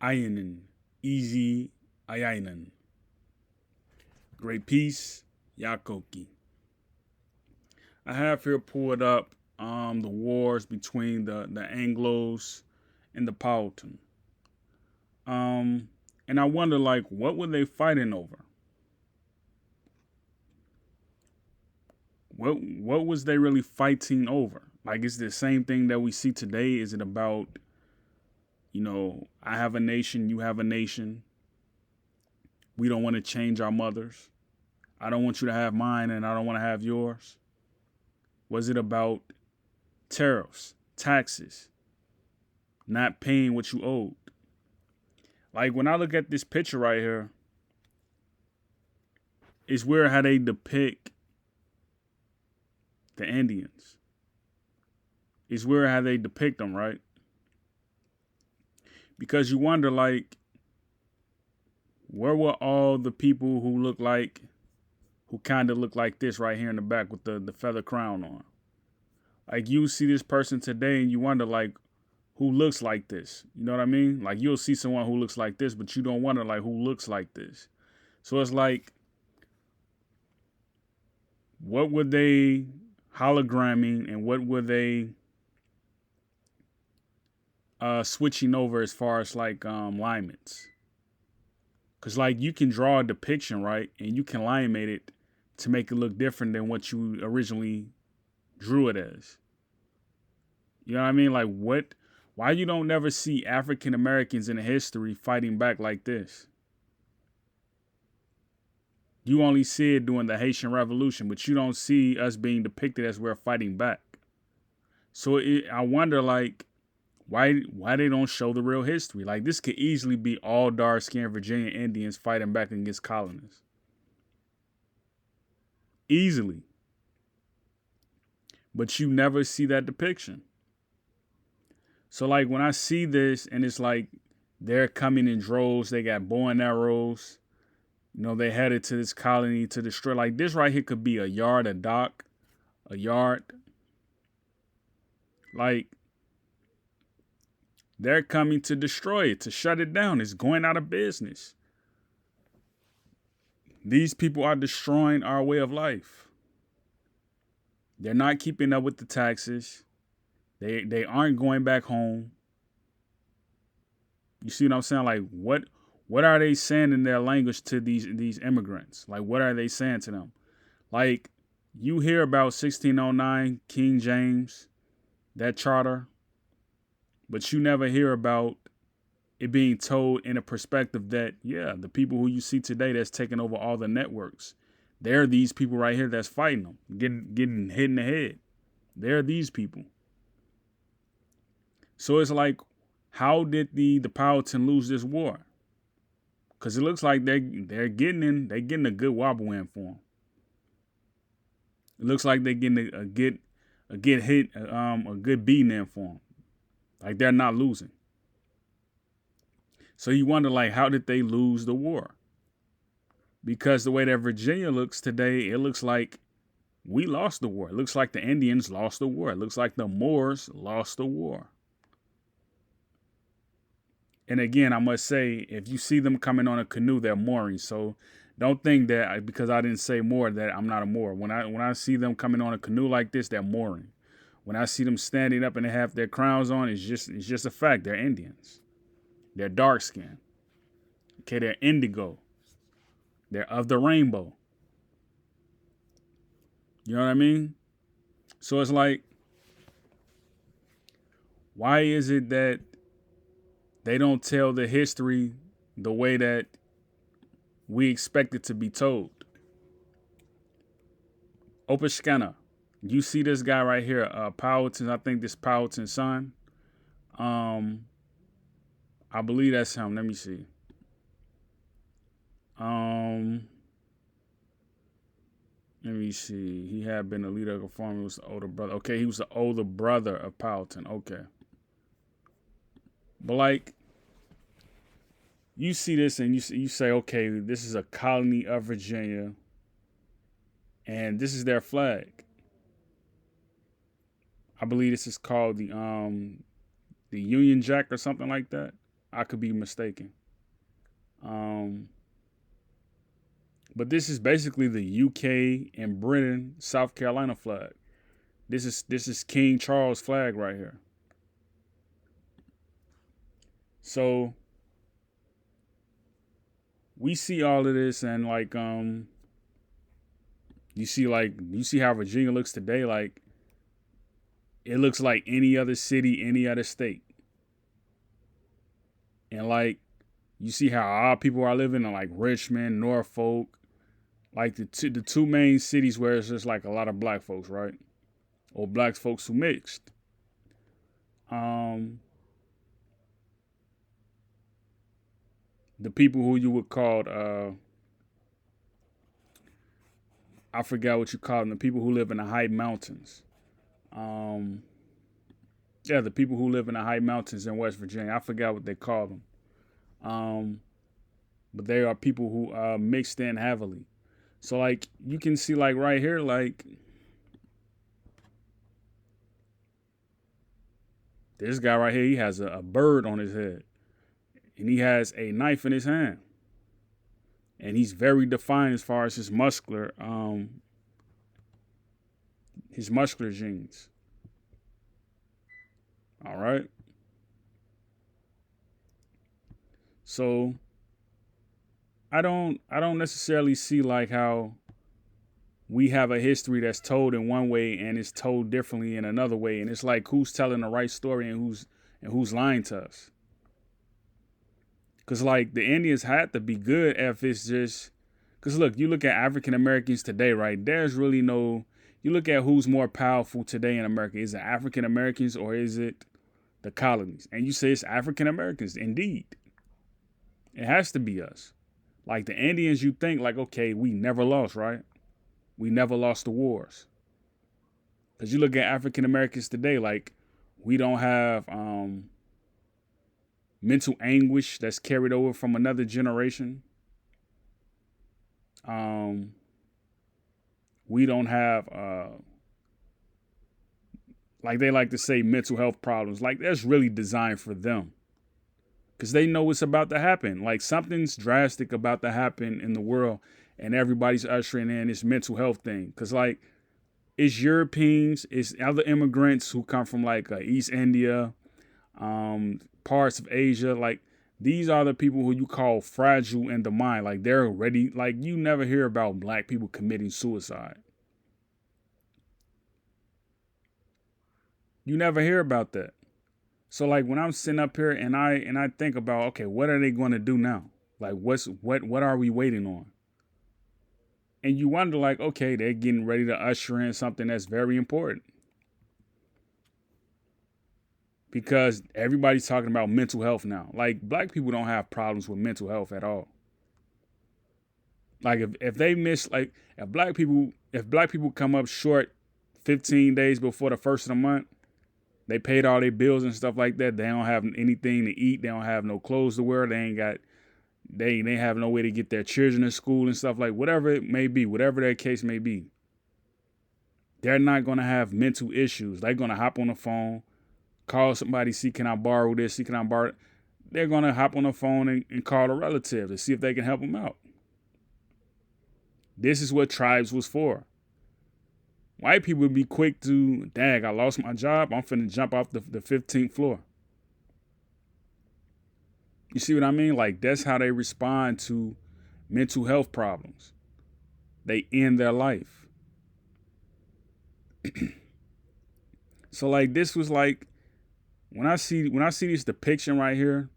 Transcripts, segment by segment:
Ayanen, easy Ayanen. Great peace, Yakoki. I have here pulled up the wars between the Anglos and the Powhatan. Um and I wonder like what were they fighting over? What was they really fighting over? Like it's the same thing that we see today. Is it about, I have a nation, you have a nation. We don't want to change our mothers. I don't want you to have mine and I don't want to have yours. Was it about tariffs, taxes, not paying what you owed? Like when I look at this picture right here, it's weird how they depict the Indians. It's weird how they depict them, right? Because you wonder, like, where were all the people who kind of look like this right here in the back with the feather crown on? Like, you see this person today and you wonder, like, who looks like this? You know what I mean? Like, you'll see someone who looks like this, but you don't wonder, like, who looks like this. So it's like, what were they hologramming and what were they switching over as far as like alignments? Because like you can draw a depiction, right? And you can limate it to make it look different than what you originally drew it as. You know what I mean? Like why you don't never see African Americans in history fighting back like this? You only see it during the Haitian Revolution, but you don't see us being depicted as we're fighting back. So I wonder, like, why they don't show the real history? Like, this could easily be all dark-skinned Virginia Indians fighting back against colonists. Easily. But you never see that depiction. So, like, when I see this and it's like they're coming in droves, they got bow and arrows, they headed to this colony to destroy. Like, this right here could be a yard, a dock, a yard. Like, they're coming to destroy it, to shut it down. It's going out of business. These people are destroying our way of life. They're not keeping up with the taxes. They aren't going back home. You see what I'm saying? Like what are they saying in their language to these immigrants? Like what are they saying to them? Like you hear about 1609 King James, that charter, but you never hear about it being told in a perspective that, yeah, the people who you see today that's taking over all the networks, they're these people right here that's fighting them, getting hit in the head. They're these people. So it's like, how did the Powhatan lose this war? Because it looks like they're getting a good wobble in for them. It looks like they're getting a good hit, a good beating in for them. Like they're not losing. So you wonder, like, how did they lose the war? Because the way that Virginia looks today, it looks like we lost the war. It looks like the Indians lost the war. It looks like the Moors lost the war. And again, I must say, if you see them coming on a canoe, they're mooring. So don't think that because I didn't say Moor that I'm not a Moor. When I see them coming on a canoe like this, they're mooring. When I see them standing up and they have their crowns on, it's just a fact. They're Indians. They're dark skinned. Okay, they're indigo. They're of the rainbow. You know what I mean? So it's like, why is it that they don't tell the history the way that we expect it to be told? Opishkena, you see this guy right here, Powhatan. I think this Powhatan's son. I believe that's him. Let me see. Let me see. He had been the leader of the farm. He was the older brother. Okay, he was the older brother of Powhatan. Okay. But like, you see this and you say, okay, this is a colony of Virginia, and this is their flag. I believe this is called the Union Jack or something like that. I could be mistaken. Um, but this is basically the UK and Britain, South Carolina flag. This is King Charles flag right here. So we see all of this, and you see how Virginia looks today. Like it looks like any other city, any other state, and like you see how our people are living in like Richmond, Norfolk, like the two main cities where it's just like a lot of black folks, right? Or black folks who mixed. Um, the people who you would call I forgot what you call them. The people who live in the high mountains. Um, yeah, the people who live in the high mountains in West Virginia. I forgot what they call them. Um, but they are people who mixed in heavily. So like you can see like right here, like this guy right here, he has a bird on his head, and he has a knife in his hand, and he's very defined as far as his muscular genes. All right. So I don't necessarily see like how we have a history that's told in one way and it's told differently in another way, and it's like who's telling the right story and who's lying to us. Cause like the Indians had to be good if it's just, cause look, you look at African Americans today, right? There's really no. You look at who's more powerful today in America. Is it African Americans or is it the colonies? And you say it's African Americans. Indeed, it has to be us. Like the Indians, you think like, okay, we never lost, right? We never lost the wars. Cause you look at African Americans today, like we don't have mental anguish that's carried over from another generation. Um, we don't have like they like to say mental health problems. Like that's really designed for them. Because they know what's about to happen. Like something's drastic about to happen in the world, and everybody's ushering in this mental health thing. Because like it's Europeans, it's other immigrants who come from like East India, parts of Asia. Like these are the people who you call fragile in the mind. Like they're ready. Like you never hear about black people committing suicide. You never hear about that. So like when I'm sitting up here and I think about, okay, what are they going to do now? Like what are we waiting on? And you wonder like, okay, they're getting ready to usher in something that's very important. Because everybody's talking about mental health now. Like black people don't have problems with mental health at all. Like if they miss like if black people come up short 15 days before the first of the month, they paid all their bills and stuff like that. They don't have anything to eat. They don't have no clothes to wear. They ain't got they have no way to get their children to school and stuff like whatever it may be, whatever that case may be. They're not gonna have mental issues. They're gonna hop on the phone, call somebody, see can I borrow this, see can I borrow it. They're gonna hop on the phone and call a relative to see if they can help them out. This is what tribes was for. White people would be quick to, dang, I lost my job. I'm finna jump off the 15th floor. You see what I mean? Like, that's how they respond to mental health problems. They end their life. So, like, this was like, when I see this depiction right here,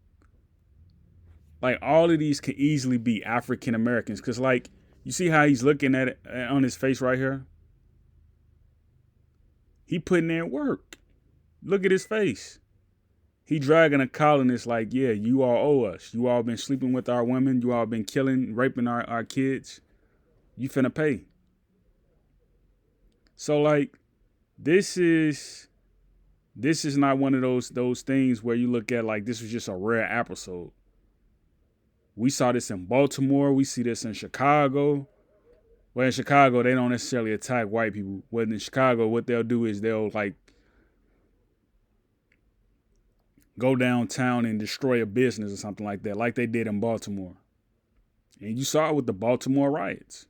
like, all of these can easily be African Americans. Because, like, you see how he's looking at it on his face right here? He putting in work. Look at his face. He dragging a colonist like, yeah, you all owe us. You all been sleeping with our women. You all been killing, raping our kids. You finna pay. So like, this is not one of those things where you look at like this was just a rare episode. We saw this in Baltimore. We see this in Chicago. Well, in Chicago, they don't necessarily attack white people. But in Chicago, what they'll do is they'll go downtown and destroy a business or something like that, like they did in Baltimore. And you saw it with the Baltimore riots.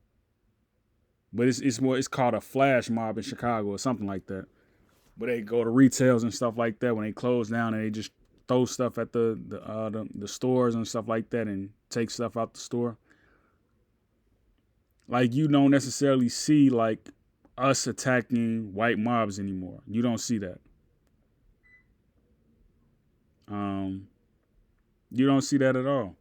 But it's called a flash mob in Chicago or something like that. But they go to retails and stuff like that when they close down, and they just throw stuff at the stores and stuff like that and take stuff out the store. Like, you don't necessarily see like us attacking white mobs anymore. You don't see that. You don't see that at all.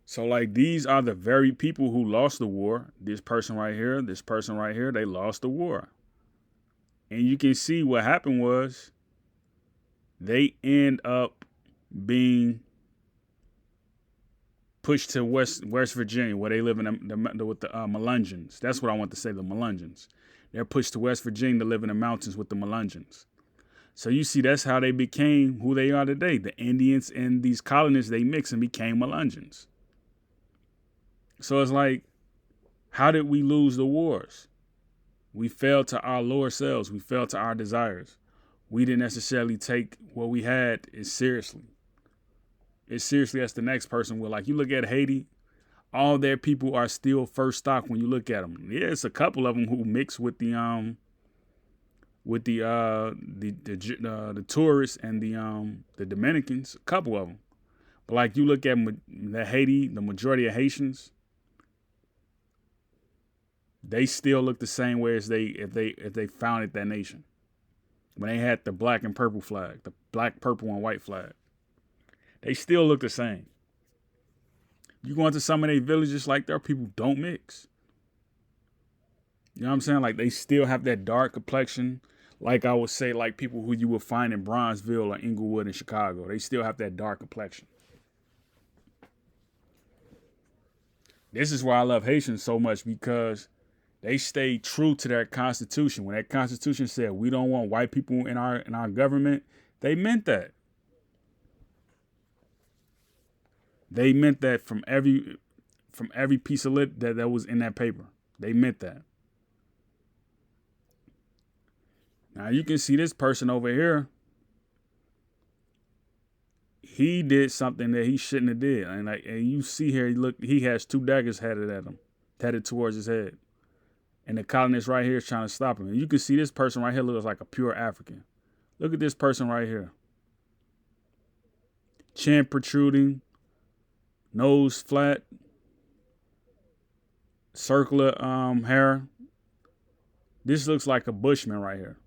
So like, these are the very people who lost the war. This person right here, they lost the war. And you can see what happened was they end up being pushed to West Virginia, where they live with the Melungeons. That's what I want to say, the Melungeons. They're pushed to West Virginia to live in the mountains with the Melungeons. So you see, that's how they became who they are today. The Indians and these colonists, they mixed and became Melungeons. So it's like, how did we lose the wars? We fell to our lower selves. We fell to our desires. We didn't necessarily take what we had as seriously. As seriously as the next person will. Like, you look at Haiti, all their people are still first stock when you look at them. Yeah, it's a couple of them who mix with the tourists and the Dominicans. A couple of them. But like, you look at the Haiti, the majority of Haitians, they still look the same way as if they founded that nation. When they had the black and purple flag, the black, purple, and white flag, they still look the same. You go into some of their villages, like, their people don't mix. You know what I'm saying? Like, they still have that dark complexion. Like I would say, like people who you would find in Bronzeville or Inglewood in Chicago, they still have that dark complexion. This is why I love Haitians so much, because they stayed true to their constitution. When that constitution said we don't want white people in our government, they meant that. They meant that from every piece of lit that was in that paper. They meant that. Now you can see this person over here. He did something that he shouldn't have did, and you see here, he has two daggers headed at him, headed towards his head. And the colonist right here is trying to stop him. And you can see this person right here looks like a pure African. Look at this person right here. Chin protruding, nose flat, circular hair. This looks like a bushman right here.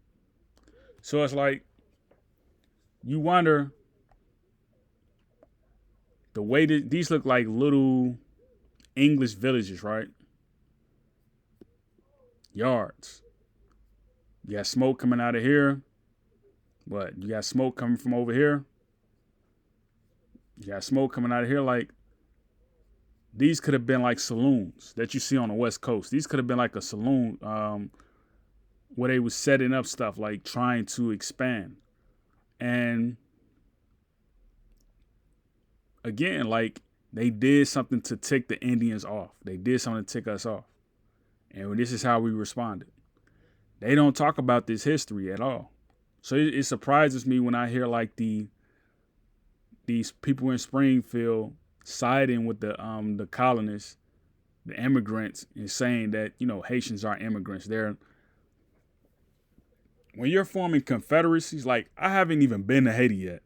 So it's like, you wonder, the way that these look like little English villages, right? Yards. You got smoke coming out of here. What? You got smoke coming from over here. You got smoke coming out of here. Like, these could have been like saloons that you see on the West Coast. These could have been like a saloon where they was setting up stuff, like trying to expand. And again, like, they did something to tick the Indians off. They did something to tick us off. And this is how we responded. They don't talk about this history at all. So it surprises me when I hear like these people in Springfield siding with the colonists, the immigrants, and saying that, Haitians are immigrants. When you're forming confederacies, like, I haven't even been to Haiti yet.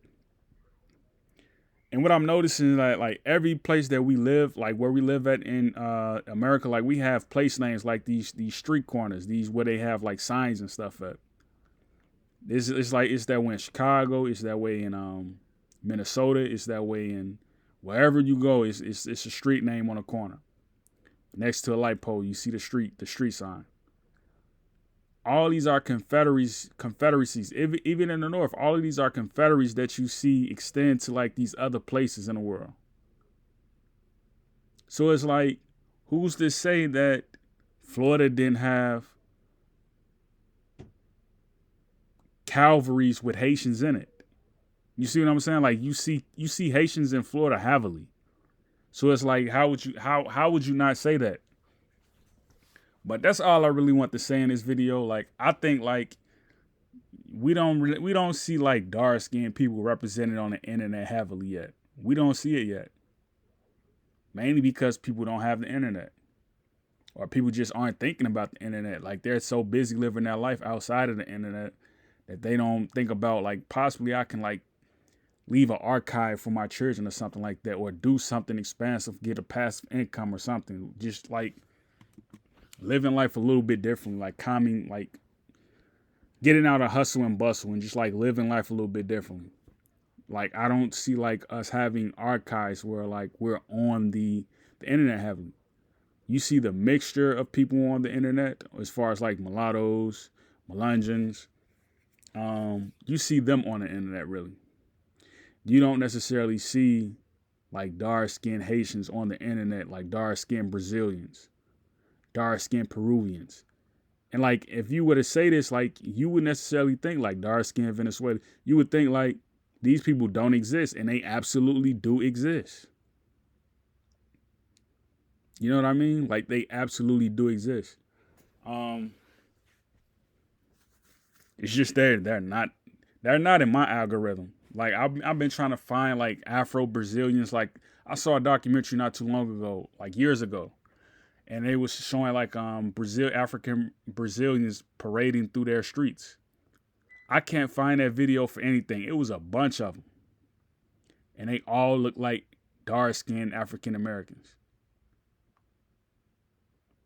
And what I'm noticing is that, like, every place that we live, like where we live at in America, like, we have place names like these street corners, these where they have like signs and stuff at. It's that way in Chicago, it's that way in Minnesota, it's that way in wherever you go. It's a street name on a corner. Next to a light pole, you see the street sign. All these are confederacies. Even in the North, all of these are confederacies that you see extend to like these other places in the world. So it's like, who's to say that Florida didn't have cavalries with Haitians in it? You see what I'm saying? Like, you see Haitians in Florida heavily. So it's like, how would you not say that? But that's all I really want to say in this video. Like, I think, like, we don't see like dark skinned people represented on the internet heavily yet. We don't see it yet. Mainly because people don't have the internet. Or people just aren't thinking about the internet. Like they're so busy living their life outside of the internet that they don't think about like possibly I can like leave an archive for my children or something like that, or do something expansive, get a passive income or something. Just like living life a little bit differently, like calming, like getting out of hustle and bustle and just like living life a little bit differently. Like I don't see like us having archives where like we're on the internet heavily. You see the mixture of people on the internet as far as like mulattoes, Melungeons. You see them on the internet really. You don't necessarily see like dark-skinned Haitians on the internet, like dark-skinned Brazilians, dark-skinned Peruvians. And like if you were to say this, like you would necessarily think like dark-skinned Venezuela. You would think like these people don't exist, and they absolutely do exist. You know what I mean? Like they absolutely do exist. It's just they're not in my algorithm. Like I've been trying to find like Afro Brazilians. Like I saw a documentary not too long ago, like years ago, and they was showing like African Brazilians parading through their streets. I can't find that video for anything. It was a bunch of them, and they all look like dark skinned African Americans.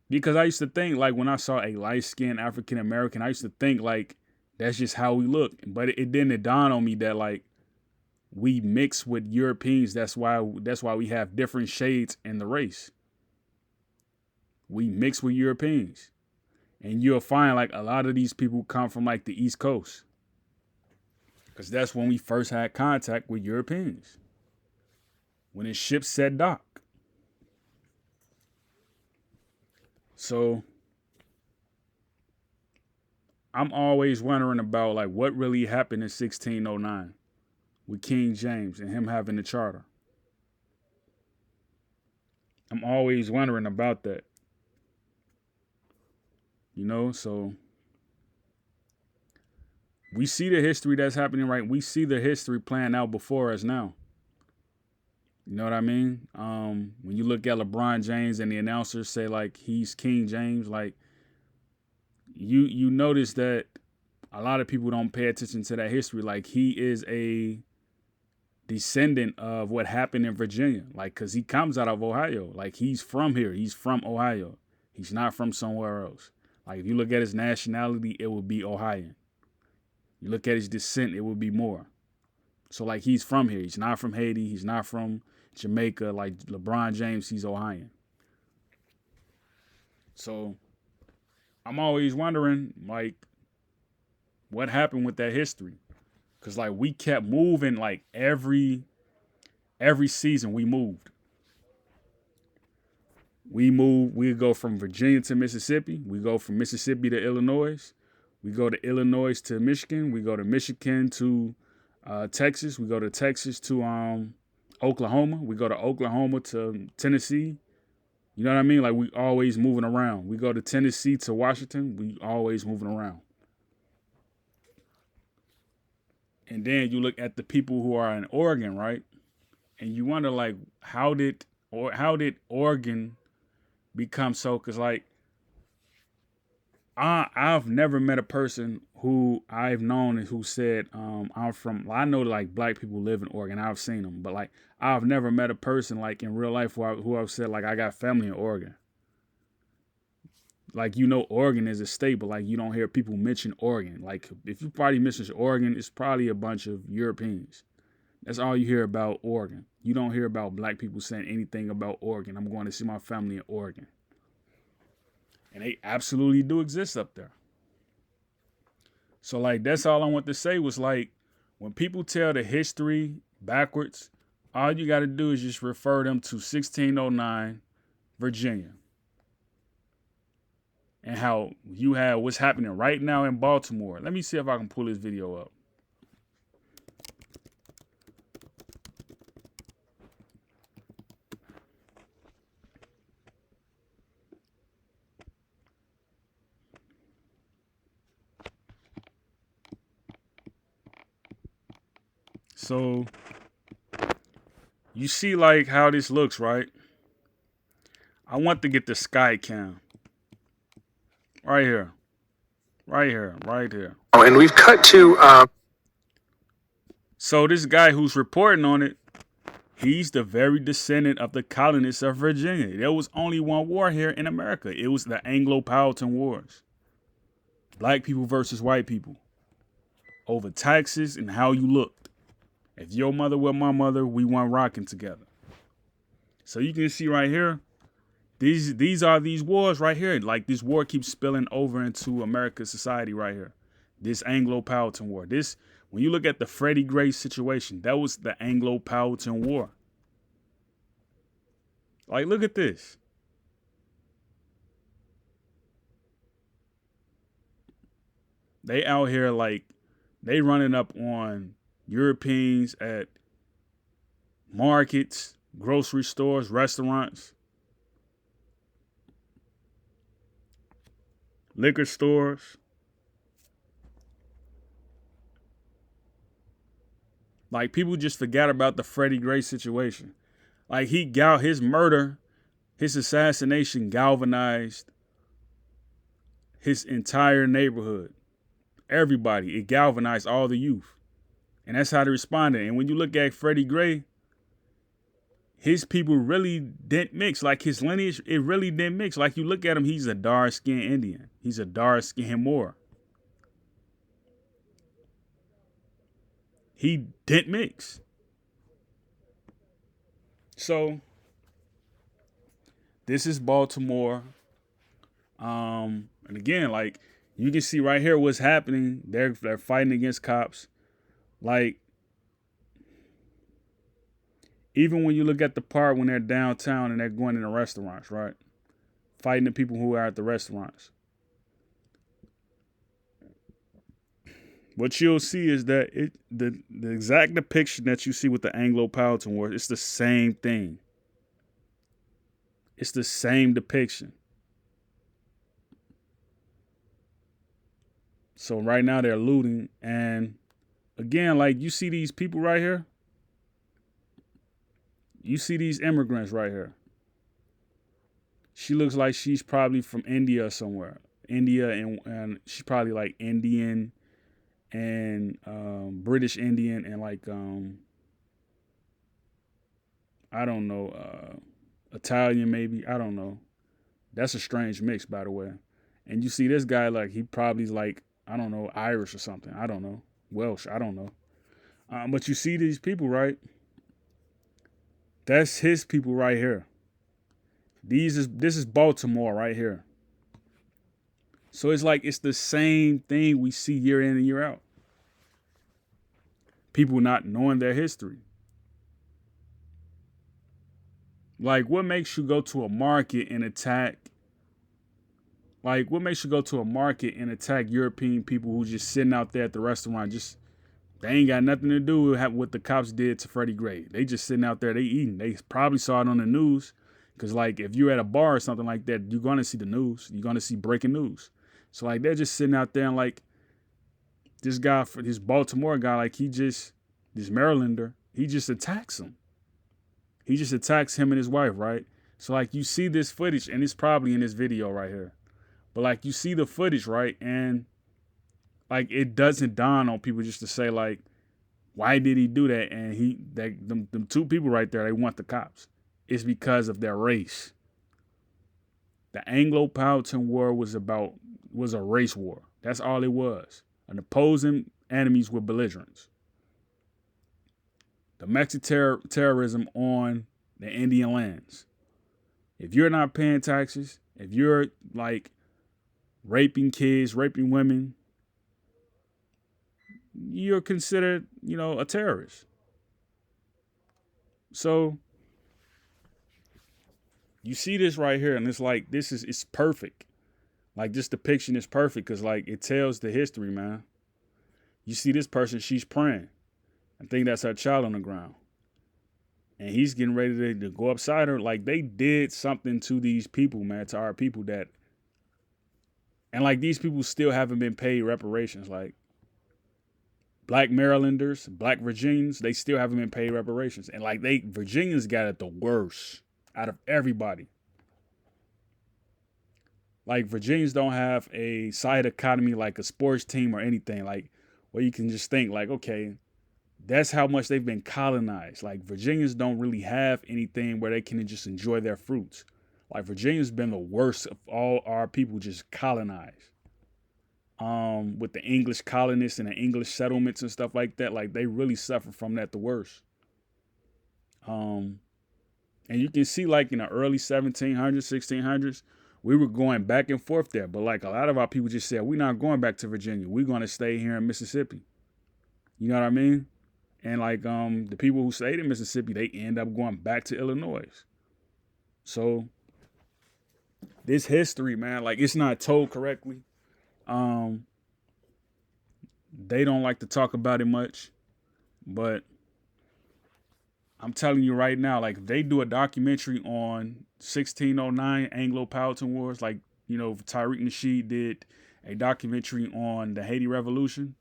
Because I used to think like when I saw a light skinned African American, I used to think like that's just how we look. But it didn't dawn on me that like we mix with Europeans. That's why we have different shades in the race. We mix with Europeans. And you'll find like a lot of these people come from like the East Coast. Because that's when we first had contact with Europeans. When the ship set dock. So I'm always wondering about like what really happened in 1609 with King James and him having the charter. I'm always wondering about that. You know, so we see the history that's happening, right? We see the history playing out before us now. You know what I mean? When you look at LeBron James and the announcers say like he's King James, like you notice that a lot of people don't pay attention to that history. Like he is a descendant of what happened in Virginia, like because he comes out of Ohio. Like he's from here. He's from Ohio. He's not from somewhere else. Like if you look at his nationality, it would be Ohioan. You look at his descent, it would be more. So like he's from here. He's not from Haiti. He's not from Jamaica. Like LeBron James, he's Ohioan. So I'm always wondering like what happened with that history. Cause like we kept moving like every season we moved. We go from Virginia to Mississippi. We go from Mississippi to Illinois. We go to Illinois to Michigan. We go to Michigan to Texas. We go to Texas to Oklahoma. We go to Oklahoma to Tennessee. You know what I mean? Like we always moving around. We go to Tennessee to Washington. We always moving around. And then you look at the people who are in Oregon, right? And you wonder like how did Oregon become so? Because like I've never met a person who I've known who said I'm from. Well, I know like black people live in Oregon. I've seen them, but like I've never met a person like in real life who I've said like I got family in Oregon. Like Oregon is a state, but like you don't hear people mention Oregon. Like if you probably mention Oregon, it's probably a bunch of Europeans. That's all you hear about Oregon. You don't hear about black people saying anything about Oregon. I'm going to see my family in Oregon. And they absolutely do exist up there. So like that's all I want to say was like when people tell the history backwards, all you got to do is just refer them to 1609 Virginia. And how you have what's happening right now in Baltimore. Let me see if I can pull this video up. So you see like how this looks, right? I want to get the sky cam. Right here. Right here. Right here. And we've cut to. So this guy who's reporting on it, he's the very descendant of the colonists of Virginia. There was only one war here in America. It was the Anglo-Powhatan Wars. Black people versus white people. Over taxes and how you looked. If your mother were my mother, we weren't rocking together. So you can see right here, these are these wars right here. Like this war keeps spilling over into America's society right here. This Anglo-Powhatan War. This, when you look at the Freddie Gray situation, that was the Anglo-Powhatan War. Like, look at this. They out here like, they running up on Europeans at markets, grocery stores, restaurants, liquor stores. Like, people just forgot about the Freddie Gray situation. Like, his murder, his assassination galvanized his entire neighborhood. Everybody. It galvanized all the youth. And that's how they responded. And when you look at Freddie Gray, his people really didn't mix. Like his lineage, it really didn't mix. Like you look at him, he's a dark-skinned Indian. He's a dark-skinned Moor. He didn't mix. So this is Baltimore. And again, like you can see right here what's happening. They're fighting against cops. Like, even when you look at the part when they're downtown and they're going into restaurants, right? Fighting the people who are at the restaurants. What you'll see is that the exact depiction that you see with the Anglo-Powhatan War, it's the same thing. It's the same depiction. So right now they're looting. And again, like you see these people right here. You see these immigrants right here. She looks like she's probably from India or somewhere. India, and she's probably like Indian and British Indian and like, I don't know, Italian maybe. I don't know. That's a strange mix, by the way. And you see this guy, like he probably like, I don't know, Irish or something. I don't know. Welsh. I don't know. But you see these people, right? That's his people right here. This is Baltimore right here. So it's like it's the same thing we see year in and year out. People not knowing their history. Like, what makes you go to a market and attack? Like, what makes you go to a market and attack European people who just sitting out there at the restaurant? Just they ain't got nothing to do with what the cops did to Freddie Gray. They just sitting out there, they eating. They probably saw it on the news. Because, like, if you're at a bar or something like that, you're going to see the news. You're going to see breaking news. So, like, they're just sitting out there and, like, this guy, this Baltimore guy, like, this Marylander, he just attacks him. He just attacks him and his wife, right? So, like, you see this footage, and it's probably in this video right here. But, like, you see the footage, right? And, like, it doesn't dawn on people just to say, like, why did he do that? And them two people right there, they want the cops. It's because of their race. The Anglo-Powhatan War was a race war. That's all it was. An opposing enemies with belligerents. Domestic terrorism on the Indian lands. If you're not paying taxes, if you're like raping kids, raping women, you're considered, a terrorist. So you see this right here, and it's like, it's perfect. Like, this depiction is perfect because, like, it tells the history, man. You see this person, she's praying. I think that's her child on the ground. And he's getting ready to go upside her. Like, they did something to these people, man, to our people and, like, these people still haven't been paid reparations. Like, Black Marylanders, Black Virginians, they still haven't been paid reparations. And like Virginians got it the worst out of everybody. Like Virginians don't have a side economy like a sports team or anything. Like where you can just think like, okay, that's how much they've been colonized. Like Virginians don't really have anything where they can just enjoy their fruits. Like Virginia's been the worst of all our people just colonized. With the English colonists and the English settlements and stuff like that, like they really suffer from that the worst. Um, and you can see like in the early 1700s, 1600s, we were going back and forth there. But like a lot of our people just said, we're not going back to Virginia. We're going to stay here in Mississippi. You know what I mean? And like the people who stayed in Mississippi, they end up going back to Illinois. So this history, man, like it's not told correctly. Um, they don't like to talk about it much, but I'm telling you right now, like if they do a documentary on 1609 Anglo-Powhatan Wars, like Tariq Nasheed did a documentary on the Haiti Revolution,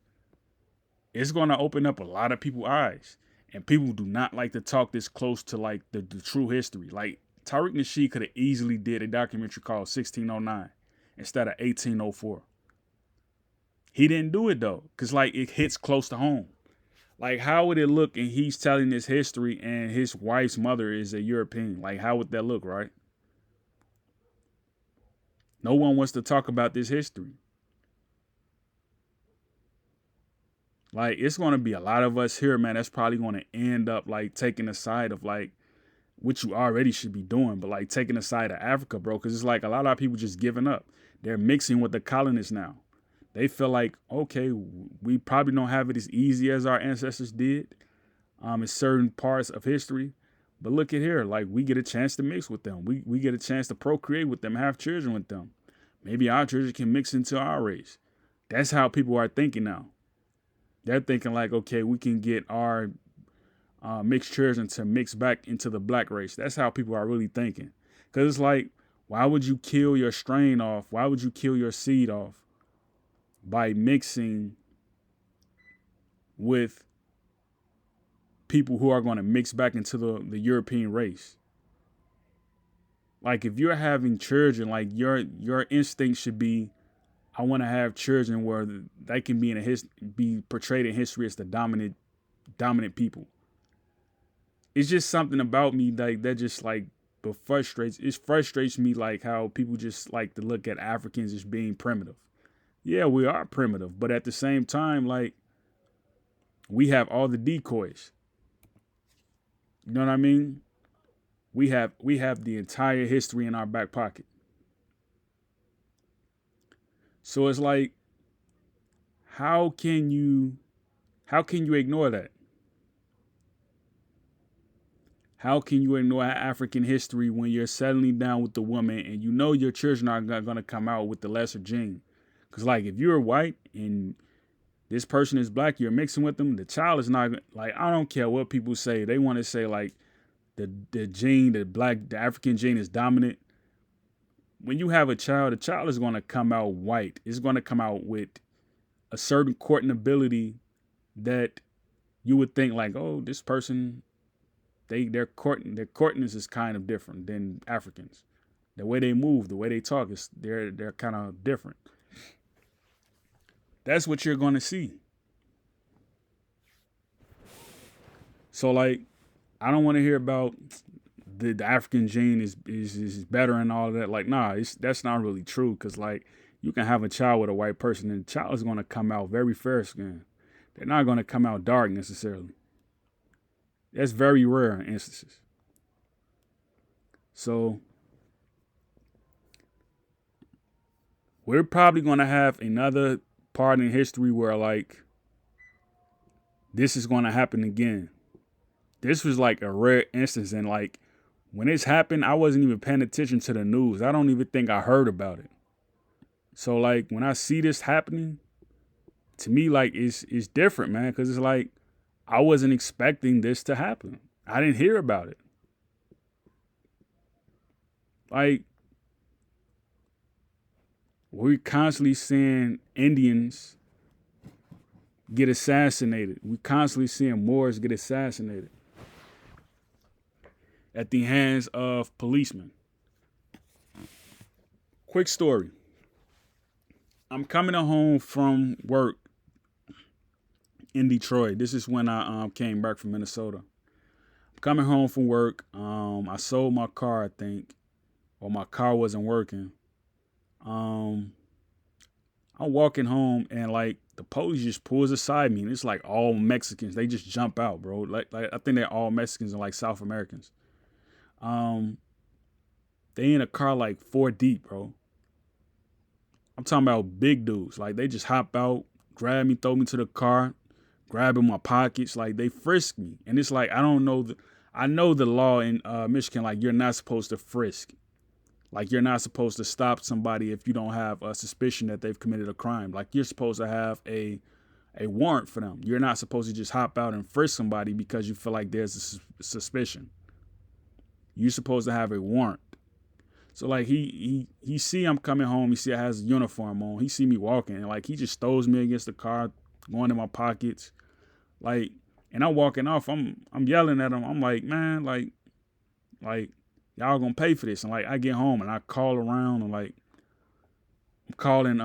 it's going to open up a lot of people's eyes. And people do not like to talk this close to like the true history. Like Tariq Nasheed could have easily did a documentary called 1609 instead of 1804. He didn't do it though, because like it hits close to home. Like how would it look and he's telling this history and his wife's mother is a European? Like how would that look, right? No one wants to talk about this history. Like it's going to be a lot of us here, man, that's probably going to end up like taking the side of like what you already should be doing, but like taking the side of Africa, bro, because it's like a lot of our people just giving up. They're mixing with the colonists now. They feel like, okay, we probably don't have it as easy as our ancestors did in certain parts of history. But look at here, like we get a chance to mix with them. We get a chance to procreate with them, have children with them. Maybe our children can mix into our race. That's how people are thinking now. They're thinking like, okay, we can get our mixed children to mix back into the black race. That's how people are really thinking. Because it's like, why would you kill your strain off? Why would you kill your seed off by mixing with people who are going to mix back into the European race? Like if you're having children, like your instinct should be, I want to have children where they can be portrayed in history as the dominant people. It's just something about me like that just like but frustrates me like how people just like to look at Africans as being primitive. Yeah, we are primitive, but at the same time, like we have all the decoys. You know what I mean? We have the entire history in our back pocket. So it's like, how can you ignore that? How can you ignore African history when you're settling down with the woman and you know your children are going to come out with the lesser gene? Because like if you're white and this person is black, you're mixing with them, the child is not like, I don't care what people say. They want to say like the gene, the African gene is dominant. When you have a child, the child is going to come out white. It's going to come out with a certain courting ability that you would think like, oh, this person, their courtness is kind of different than Africans. The way they move, the way they talk, they're kind of different. That's what you're going to see. So like, I don't want to hear about the African gene is better and all of that. Like, nah, that's not really true. Because like, you can have a child with a white person and the child is going to come out very fair skinned. They're not going to come out dark necessarily. That's very rare in instances. So we're probably going to have another part in history where like this is going to happen again. This was like a rare instance, and like when this happened, I wasn't even paying attention to the news. I don't even think I heard about it. So like when I see this happening, to me like it's different, man, because it's like I wasn't expecting this to happen. I didn't hear about it. Like we're constantly seeing Indians get assassinated. We constantly seeing Moors get assassinated at the hands of policemen. Quick story. I'm coming home from work in Detroit. This is when I came back from Minnesota. I'm coming home from work. I sold my car, I think, or my car wasn't working. I'm walking home and like the police just pulls aside me and it's like all Mexicans. They just jump out, bro. Like I think they're all Mexicans and like South Americans. They in a car like 4 deep, bro. I'm talking about big dudes. Like they just hop out, grab me, throw me to the car, grabbing my pockets. Like they frisk me. And it's like, I don't know. I know the law in Michigan, like you're not supposed to frisk. Like you're not supposed to stop somebody if you don't have a suspicion that they've committed a crime. Like you're supposed to have a warrant for them. You're not supposed to just hop out and frisk somebody because you feel like there's a suspicion. You're supposed to have a warrant. So like he see I'm coming home. He see I has a uniform on. He see me walking and like he just throws me against the car, going in my pockets, like. And I'm walking off. I'm yelling at him. I'm like, man, like y'all gonna pay for this. And like I get home and I call around and like I'm calling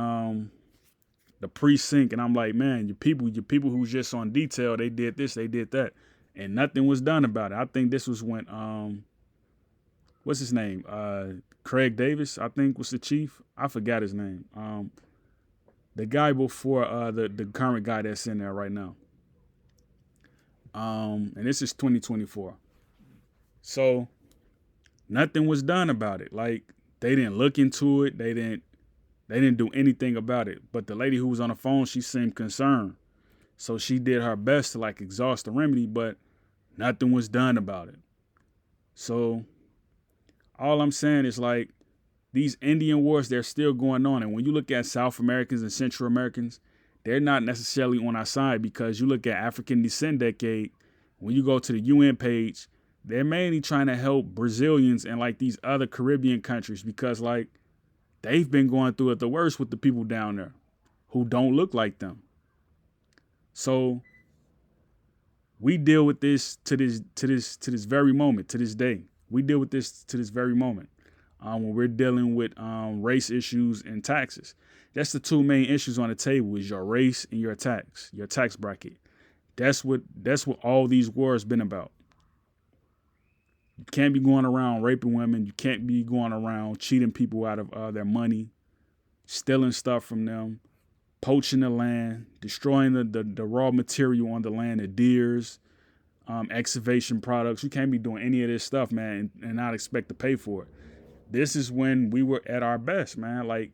the precinct and I'm like, man, your people who's just on detail, they did this, they did that, and nothing was done about it. I think this was when what's his name? Craig Davis, I think, was the chief. I forgot his name. The guy before the current guy that's in there right now. And this is 2024. So nothing was done about it. Like they didn't look into it. They didn't do anything about it. But the lady who was on the phone, she seemed concerned. So she did her best to like exhaust the remedy, but nothing was done about it. So all I'm saying is like these Indian wars, they're still going on. And when you look at South Americans and Central Americans, they're not necessarily on our side because you look at African Descent Decade, when you go to the UN page, they're mainly trying to help Brazilians and like these other Caribbean countries because like they've been going through it the worst with the people down there who don't look like them. So we deal with this to this very moment, to this day. We deal with this to this very moment when we're dealing with race issues and taxes. That's the two main issues on the table is your race and your tax bracket. That's what all these wars been about. You can't be going around raping women. You can't be going around cheating people out of their money, stealing stuff from them, poaching the land, destroying the raw material on the land, the deers, excavation products. You can't be doing any of this stuff, man, and not expect to pay for it. This is when we were at our best, man. Like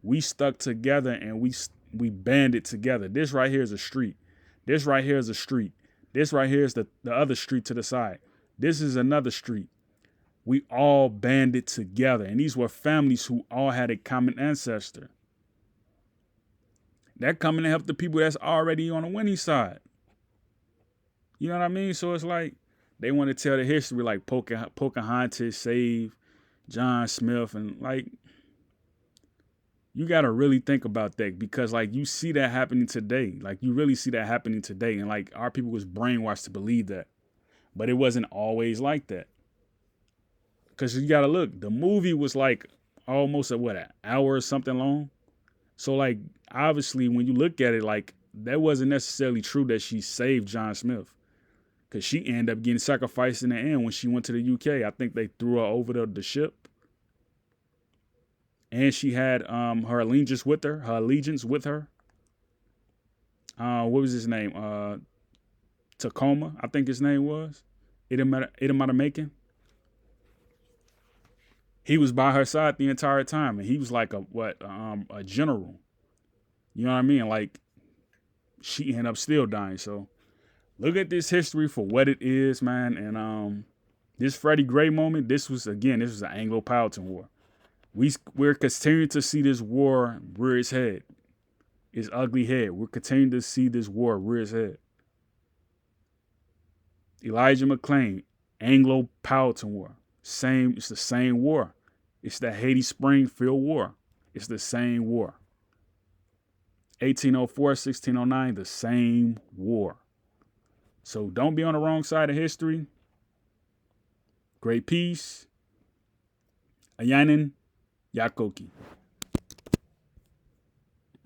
we stuck together and we banded together. This right here is a street. This right here is a street. This right here is the other street to the side. This is another street. We all banded together. And these were families who all had a common ancestor. That coming to help the people that's already on the winning side. You know what I mean? So it's like they want to tell the history like Pocahontas saved John Smith. And like, you got to really think about that because like you see that happening today. Like you really see that happening today. And like our people was brainwashed to believe that. But it wasn't always like that. Because you got to look, the movie was like almost an hour or something long. So like, obviously when you look at it, like that wasn't necessarily true that she saved John Smith. Because she ended up getting sacrificed in the end when she went to the UK. I think they threw her over the ship. And she had her allegiance with her. What was his name? Tacoma, I think his name was. Idamata. He was by her side the entire time, and he was like a general. You know what I mean? Like she ended up still dying. So look at this history for what it is, man. And this Freddie Gray moment, this was an Anglo-Powhatan War. We're continuing to see this war rear its head, its ugly head. We're continuing to see this war rear its head. Elijah McClain, Anglo-Powhatan War. It's the same war. It's the Haiti-Springfield War. It's the same war. 1804, 1609, the same war. So don't be on the wrong side of history. Great peace. Ayanin Yakoki.